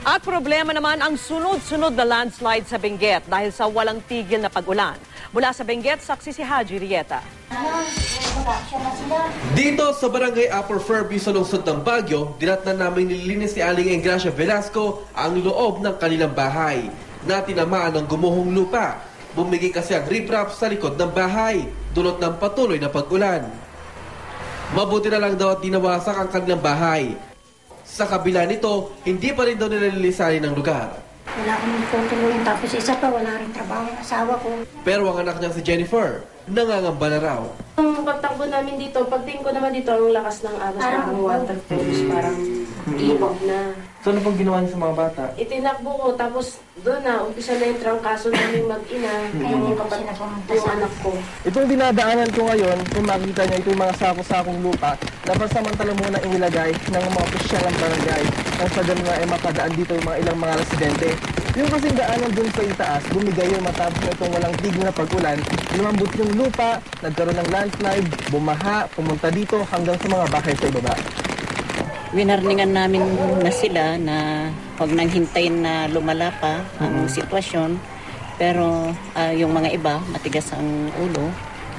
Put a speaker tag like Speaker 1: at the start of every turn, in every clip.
Speaker 1: At problema naman ang sunod-sunod na landslide sa Benguet dahil sa walang tigil na pag-ulan. Mula sa Benguet, saksi si Haji Rieta.
Speaker 2: Dito sa barangay Upper Fairview sa lungsod ng Baguio, dinatnan namin nililinis ni Aling Engracia Velasco ang loob ng kanilang bahay na tinamaan ng gumuhong lupa. Bumigay kasi ang riprap sa likod ng bahay, dulot ng patuloy na pag-ulan. Mabuti na lang daw at dinawasak ang kanilang bahay. Sa kabila nito, hindi pa rin daw nililisanin ng lugar.
Speaker 3: Wala akong tutulungan, tapos isa pa wala rin trabaho ng asawa ko.
Speaker 2: Pero ang anak niya si Jennifer, nangangamba na raw.
Speaker 4: Ang pagtakbo namin dito, pagtingin ko naman dito, ang lakas ng agos, parang waterfalls, parang ilog na.
Speaker 2: So ano pong ginawa niyo sa mga bata?
Speaker 4: Itinakbo ko, tapos doon na, umpisa na yung trangkaso namin mag-ina, yung kapatid, yung anak ko.
Speaker 5: Itong dinadaanan ko ngayon, kung makikita niyo, ito yung mga sako-sakong lupa na pansamantala muna inilagay ng mga opisyal ng barangay nang sa ganun ay makadaan dito yung mga ilang mga residente. Yung kasing daanan dun sa itaas, bumigay yung matapos na itong walang tigil na pag-ulan, lumambot yung lupa, nagkaroon ng landslide, bumaha, pumunta dito hanggang sa mga bahay sa ibaba.
Speaker 6: Winarningan namin na sila na huwag nang hintayin na lumala pa ang sitwasyon. Pero yung mga iba, matigas ang ulo,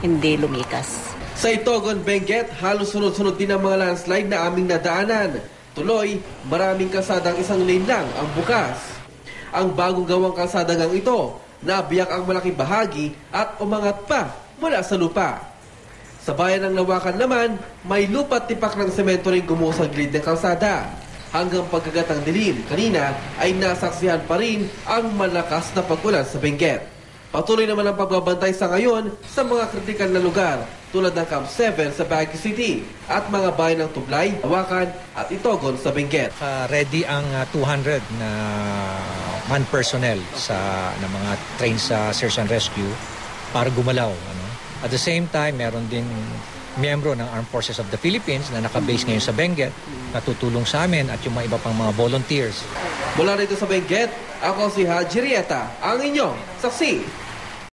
Speaker 6: hindi lumikas.
Speaker 2: Sa Itogon, Benguet, halos sunod-sunod din ang mga landslide na aming nadaanan. Tuloy, maraming kalsadang isang lane lang ang bukas. Ang bagong gawang kalsadangang ito, nabiyak ang malaking bahagi at umangat pa mula sa lupa. Sa bayan ng Lawakan naman, may lupa at tipak ng semento rin gumuho sa gilid ng kalsada. Hanggang pagkagat ng dilim, kanina ay nasaksihan pa rin ang malakas na pag-ulan sa Benguet. Patuloy naman ang pagbabantay sa ngayon sa mga kritikal na lugar tulad ng Camp 7 sa Baguio City at mga bayan ng Tublay, Lawakan at Itogon sa Benguet.
Speaker 7: Ready ang 200 na man personnel na mga trained sa search and rescue para gumalaw. At the same time, meron din miyembro ng Armed Forces of the Philippines na nakabase ngayon sa Benguet na tutulong sa amin at yung mga iba pang mga volunteers.
Speaker 2: Mula rito sa Benguet, ako si Haji Rieta, ang inyong saksi.